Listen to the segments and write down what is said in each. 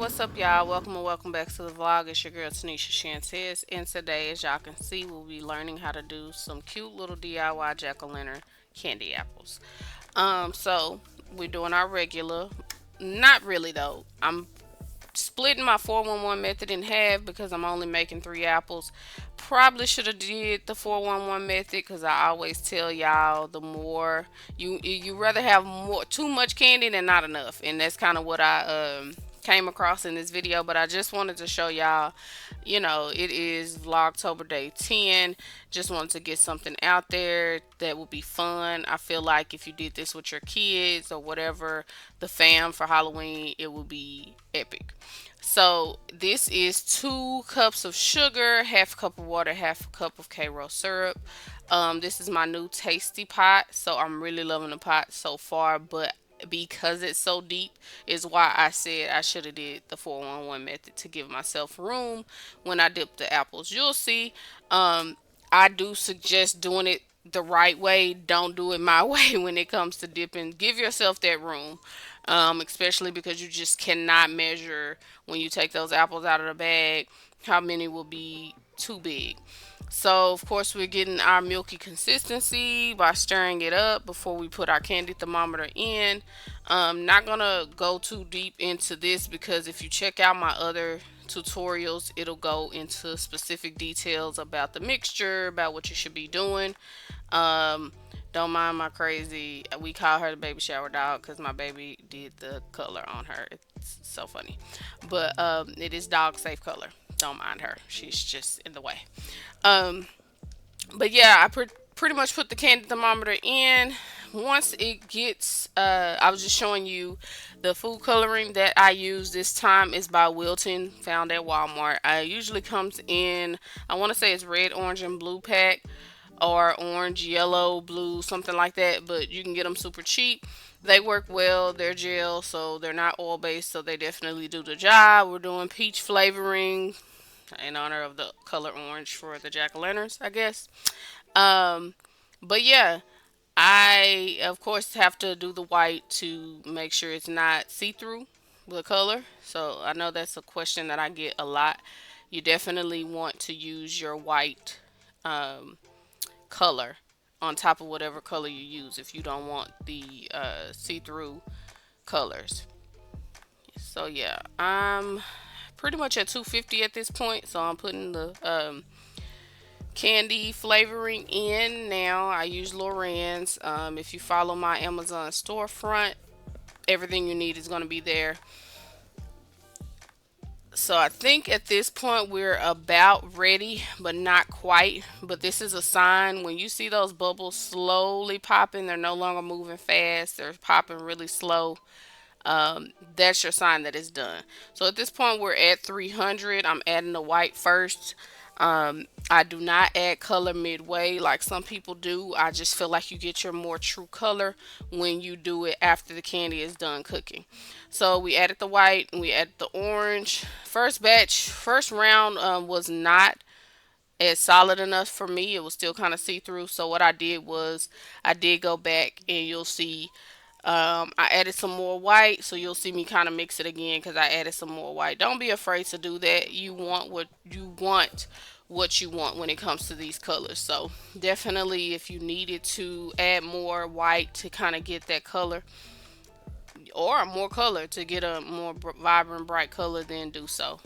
what's up, y'all? Welcome and welcome back to the vlog. It's your girl Tanishashantez, and today, as y'all can see, we'll be learning how to do some cute little DIY jack-o'-lantern candy apples. So we're doing our regular. Not really though. I'm splitting my 411 method in half because I'm only making 3 apples. Probably should have did the 411 method because I always tell y'all the more you rather have more too much candy than not enough, and that's kind of what I came across in this video. But I just wanted to show y'all, it is Vlogtober day 10. Just wanted to get something out there that would be fun. I feel like if you did this with your kids or whatever, the fam for Halloween, it would be epic. So this is 2 cups of sugar, half a cup of water, half a cup of Karo syrup. This is my new tasty pot, so I'm really loving the pot so far. But because it's so deep, is why I said I should have did the 411 method to give myself room when I dip the apples. You'll see. I do suggest doing it the right way. Don't do it my way when it comes to dipping. Give yourself that room, especially because you just cannot measure when you take those apples out of the bag how many will be too big. So, of course, we're getting our milky consistency by stirring it up before we put our candy thermometer in. Not gonna go too deep into this because if you check out my other tutorials, it'll go into specific details about the mixture, about what you should be doing. Um, don't mind my crazy. We call her the baby shower dog because my baby did the color on her. It's so funny, but it is dog safe color. Don't mind her. She's just in the way. Um, but yeah, pretty much put the candy thermometer in. Once it gets, I was just showing you the food coloring that I use this time is by Wilton, found at Walmart. It usually comes in, I want to say it's red, orange, and blue pack, or orange, yellow, blue, something like that. But you can get them super cheap. They work well. They're gel, so they're not oil based, so they definitely do the job. We're doing peach flavoring in honor of the color orange for the jack o' lanterns, I guess. Um, but yeah, I of course have to do the white to make sure it's not see through the color. So I know that's a question that I get a lot. You definitely want to use your white um, color on top of whatever color you use if you don't want the see through colors. So yeah, I'm pretty much at 250 at this point. So I'm putting the candy flavoring in now. I use Lorenz. If you follow my Amazon storefront, everything you need is going to be there. So I think at this point we're about ready, but not quite. But this is a sign when you see those bubbles slowly popping, they're no longer moving fast, they're popping really slow. That's your sign that it's done. So at this point, we're at 300. I'm adding the white first. I do not add color midway like some people do. I just feel like you get your more true color when you do it after the candy is done cooking. So we added the white and we added the orange. First batch, first round was not as solid enough for me. It was still kind of see through. So what I did was I did go back and you'll see I added some more white, so you'll see me kind of mix it again because I added some more white. Don't be afraid to do that. You want what you want when it comes to these colors. So definitely, if you needed to add more white to kind of get that color, or more color to get a more vibrant, bright color, then do so.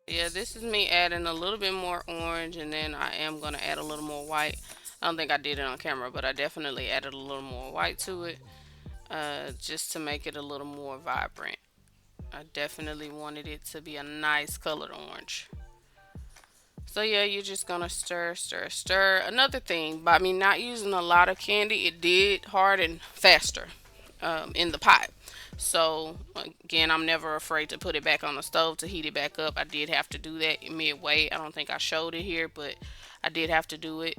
Yeah, this is me adding a little bit more orange, and then I am gonna add a little more white. I don't think I did it on camera, but I definitely added a little more white to it, just to make it a little more vibrant. I definitely wanted it to be a nice colored orange. So yeah, you're just gonna stir, stir, stir. Another thing, by me not using a lot of candy, it did harden faster in the pot. So again, I'm never afraid to put it back on the stove to heat it back up. I did have to do that midway. I don't think I showed it here, but I did have to do it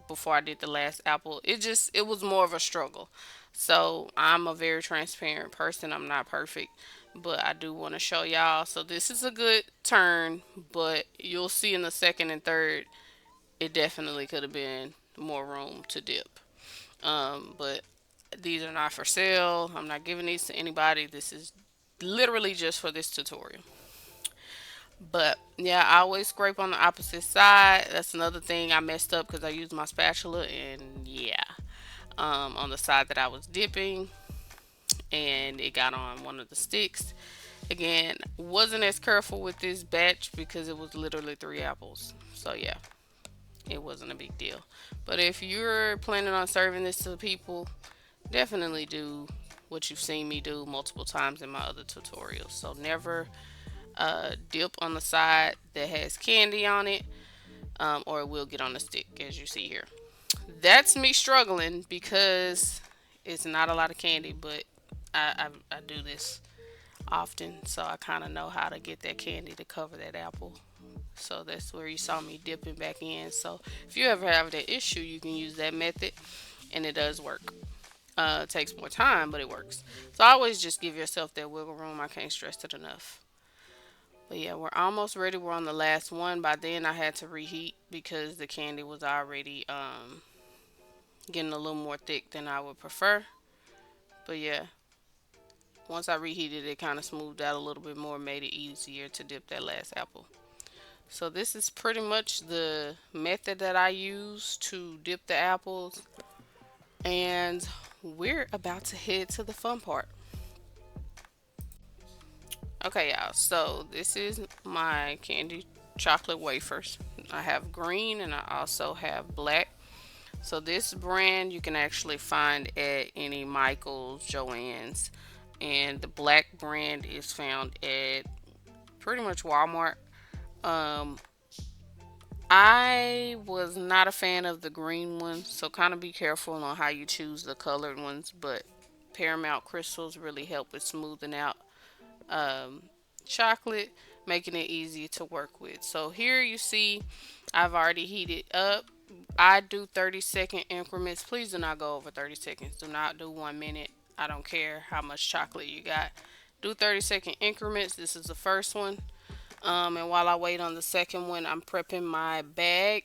before I did the last apple. It was more of a struggle. So I'm a very transparent person. I'm not perfect, but I do want to show y'all. So this is a good turn, but you'll see in the second and third, it definitely could have been more room to dip. But These are not for sale. I'm not giving these to anybody. This is literally just for this tutorial. But yeah, I always scrape on the opposite side. That's another thing I messed up because I used my spatula, and yeah, on the side that I was dipping, and it got on one of the sticks. Again, wasn't as careful with this batch because it was literally 3 apples. So yeah, it wasn't a big deal. But if you're planning on serving this to people, definitely do what you've seen me do multiple times in my other tutorials. So never dip on the side that has candy on it, or it will get on the stick, as you see here. That's me struggling because it's not a lot of candy, but I do this often, so I kind of know how to get that candy to cover that apple. So that's where you saw me dipping back in. So if you ever have that issue, you can use that method, and it does work. It takes more time, but it works. So I always just give yourself that wiggle room. I can't stress it enough. But yeah, we're almost ready. We're on the last one. By then, I had to reheat because the candy was already getting a little more thick than I would prefer. But yeah, once I reheated it, kind of smoothed out a little bit more, made it easier to dip that last apple. So this is pretty much the method that I use to dip the apples. And we're about to head to the fun part. Okay, y'all. So this is my candy chocolate wafers. I have green and I also have black. So this brand you can actually find at any Michael's, Joann's, and the black brand is found at pretty much Walmart. Um, I was not a fan of the green one, so kind of be careful on how you choose the colored ones. But Paramount crystals really help with smoothing out um, chocolate, making it easy to work with. So here you see I've already heated up. I do 30-second increments. Please do not go over 30 seconds. Do not do 1 minute. I don't care how much chocolate you got. Do 30-second increments. This is the first one. And while I wait on the second one, I'm prepping my bag,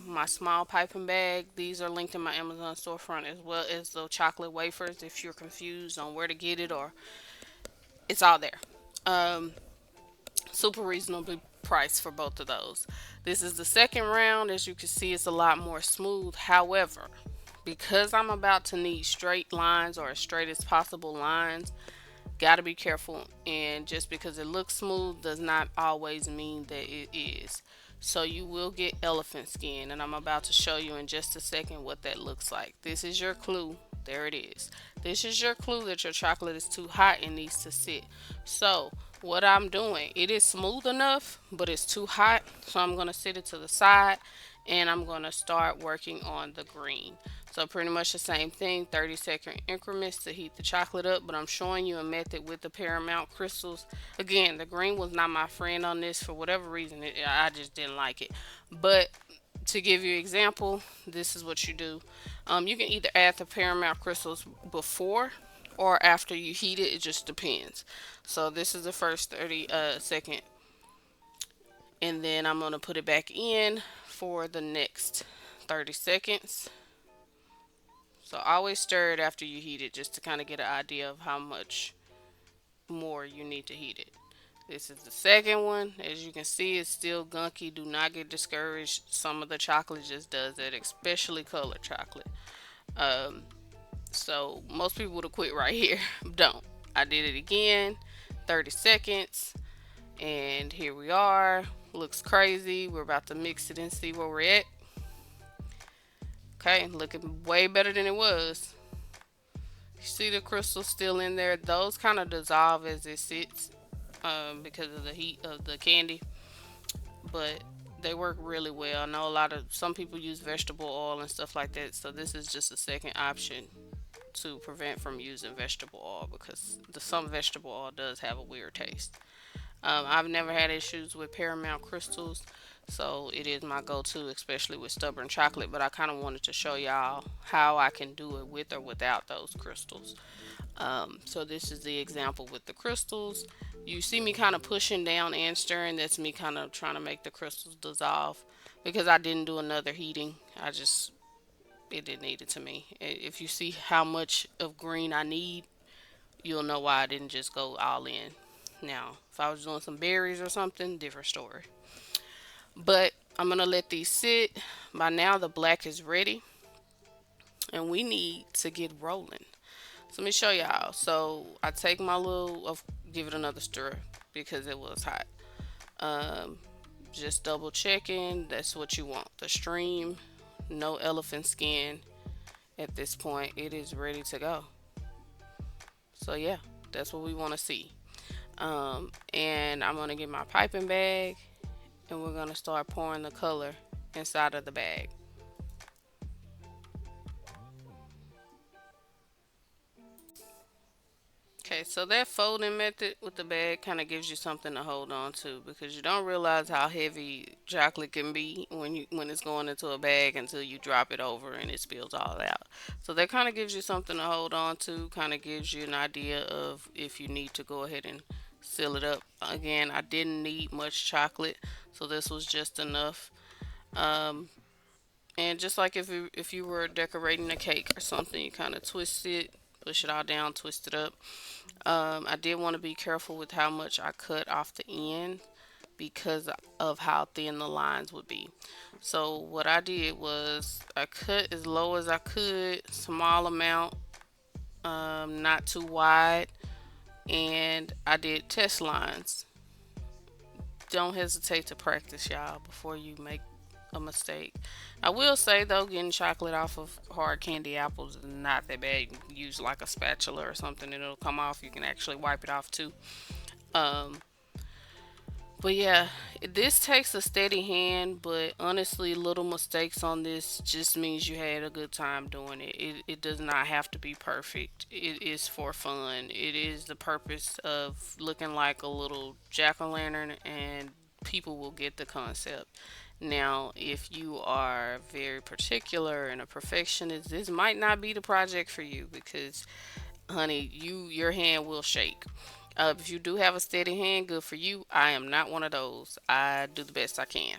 my small piping bag. These are linked in my Amazon storefront as well as the chocolate wafers if you're confused on where to get it, or it's all there. Um, Super reasonably priced for both of those. This is the second round. As you can see, it's a lot more smooth. However, because I'm about to need straight lines or as straight as possible lines, gotta be careful. And just because it looks smooth does not always mean that it is. So you will get elephant skin, and I'm about to show you in just a second what that looks like. This is your clue. There it is. This is your clue that your chocolate is too hot and needs to sit. So what I'm doing, it is smooth enough, but it's too hot. So I'm going to sit it to the side, and I'm going to start working on the green. So pretty much the same thing, 30-second increments to heat the chocolate up, but I'm showing you a method with the Paramount crystals. Again, the green was not my friend on this for whatever reason. I just didn't like it. But to give you an example, this is what you do. You can either add the Paramount crystals before or after you heat it. It just depends. So this is the first 30 second, and then I'm going to put it back in for the next 30 seconds. So always stir it after you heat it just to kind of get an idea of how much more you need to heat it. This is the second one. As you can see, it's still gunky. Do not get discouraged. Some of the chocolate just does that, especially colored chocolate. Um, so most people would have quit right here. Don't. I did it again. 30 seconds. And here we are. Looks crazy. We're about to mix it and see where we're at. Okay, looking way better than it was. You see the crystals still in there. Those kind of dissolve as it sits because of the heat of the candy. But they work really well. I know some people use vegetable oil and stuff like that. So this is just a second option to prevent from using vegetable oil because some vegetable oil does have a weird taste. I've never had issues with Paramount crystals, so it is my go-to, especially with stubborn chocolate. But I kind of wanted to show y'all how I can do it with or without those crystals. So this is the example with the crystals. You see me kind of pushing down and stirring. That's me kind of trying to make the crystals dissolve because I didn't do another heating. I just it didn't need it to me. If you see how much of green I need, you'll know why I didn't just go all in. Now, if I was doing some berries or something, different story. But I'm gonna let these sit. By now, the black is ready, and we need to get rolling. So let me show y'all. So I take my little, give it another stir because it was hot. Um, just double checking. That's what you want. The stream, no elephant skin. At this point, it is ready to go. So yeah, that's what we want to see. And I'm gonna get my piping bag, and we're gonna start pouring the color inside of the bag. Okay, so that folding method with the bag kind of gives you something to hold on to because you don't realize how heavy chocolate can be when it's going into a bag until you drop it over and it spills all out. So that kind of gives you something to hold on to, kind of gives you an idea of if you need to go ahead and seal it up. Again, I didn't need much chocolate, so this was just enough. Um, and just like if you were decorating a cake or something, you kind of twist it, push it all down, twist it up. I did want to be careful with how much I cut off the end because of how thin the lines would be. So what I did was I cut as low as I could, small amount, not too wide, and I did test lines. Don't hesitate to practice, y'all, before you make a mistake. I will say though, getting chocolate off of hard candy apples is not that bad. You can use like a spatula or something and it'll come off. You can actually wipe it off too. Um, but yeah, this takes a steady hand, but honestly, little mistakes on this just means you had a good time doing it. It does not have to be perfect. It is for fun. It is the purpose of looking like a little jack o' lantern, and people will get the concept. Now, if you are very particular and a perfectionist, this might not be the project for you because honey, your hand will shake. If you do have a steady hand, good for you. I am not one of those. I do the best I can.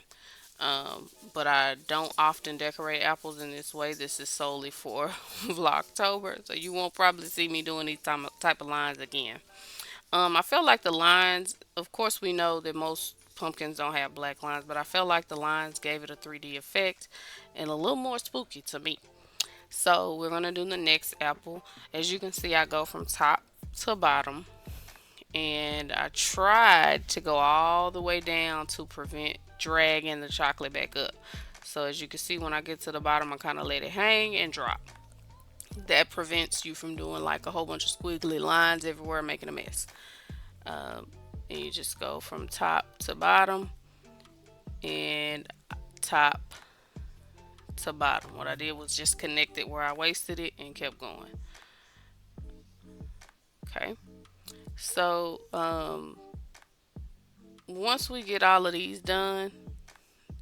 But I don't often decorate apples in this way. This is solely for Vlogtober, so you won't probably see me doing these type of lines again. I felt like the lines, of course, we know that most pumpkins don't have black lines, but I felt like the lines gave it a 3D effect and a little more spooky to me. So we're gonna do the next apple. As you can see, I go from top to bottom, and I tried to go all the way down to prevent dragging the chocolate back up. So as you can see, when I get to the bottom, I kind of let it hang and drop. That prevents you from doing like a whole bunch of squiggly lines everywhere, making a mess. Um, and you just go from top to bottom and top to bottom. What I did was just connect it where I wasted it and kept going. Okay. So once we get all of these done,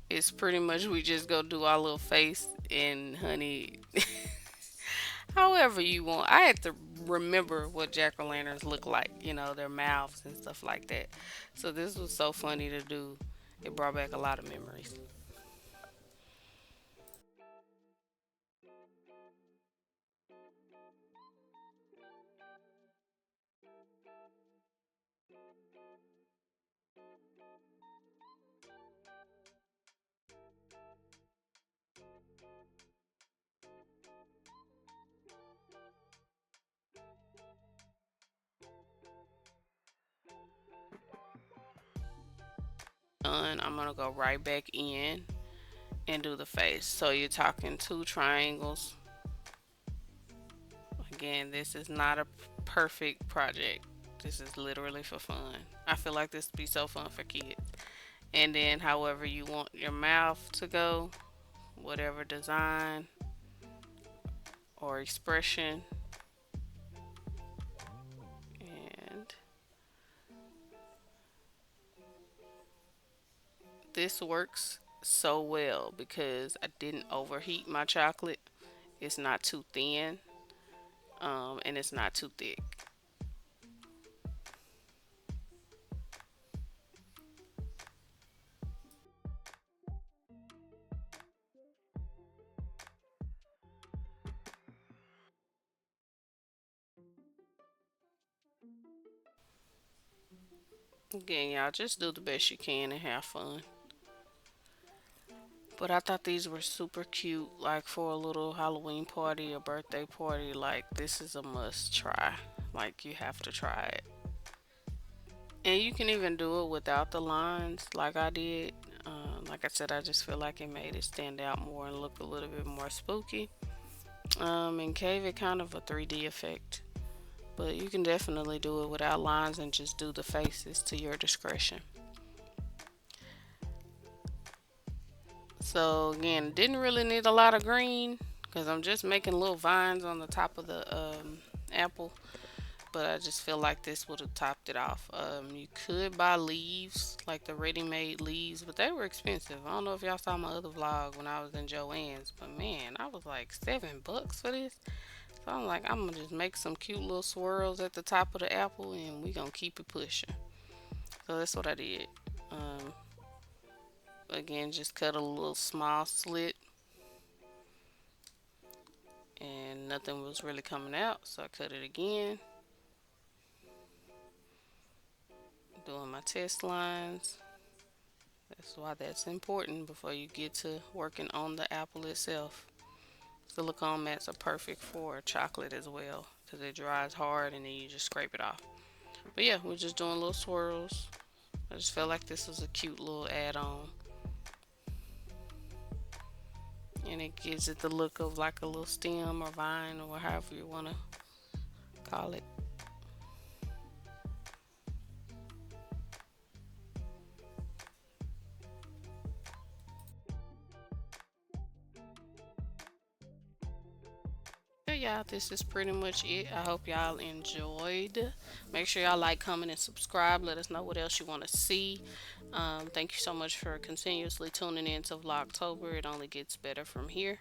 it's pretty much we just go do our little face and honey, however you want. I had to remember what jack o' lanterns look like, their mouths and stuff like that. So this was so funny to do. It brought back a lot of memories. And I'm gonna go right back in and do the face. So you're talking two triangles. Again, this is not a perfect project. This is literally for fun. I feel like this would be so fun for kids. And then however you want your mouth to go, whatever design or expression. And this works so well because I didn't overheat my chocolate. It's not too thin, and it's not too thick. Again, y'all just do the best you can and have fun. But I thought these were super cute, like for a little Halloween party or birthday party. Like, this is a must try. Like, you have to try it. And you can even do it without the lines, like I did. Like I said, I just feel like it made it stand out more and look a little bit more spooky. And gave it kind of a 3D effect. But you can definitely do it without lines and just do the faces to your discretion. So again, didn't really need a lot of green because I'm just making little vines on the top of the apple. But I just feel like this would have topped it off. You could buy leaves, like the ready-made leaves, but they were expensive. I don't know if y'all saw my other vlog when I was in Joann's, but man, I was like $7 for this. So I'm like, I'm gonna just make some cute little swirls at the top of the apple, and we gonna keep it pushing. So that's what I did. Um, Again, just cut a little small slit, and nothing was really coming out, so I cut it again. Doing my test lines. That's why that's important before you get to working on the apple itself. Silicone mats are perfect for chocolate as well because it dries hard and then you just scrape it off. But yeah, we're just doing little swirls. I just felt like this was a cute little add-on. And it gives it the look of like a little stem or vine or however you want to call it. Yeah, y'all, this is pretty much it. I hope y'all enjoyed. Make sure y'all like, comment, and subscribe. Let us know what else you want to see. Thank you so much for continuously tuning in to Vlogtober. It only gets better from here.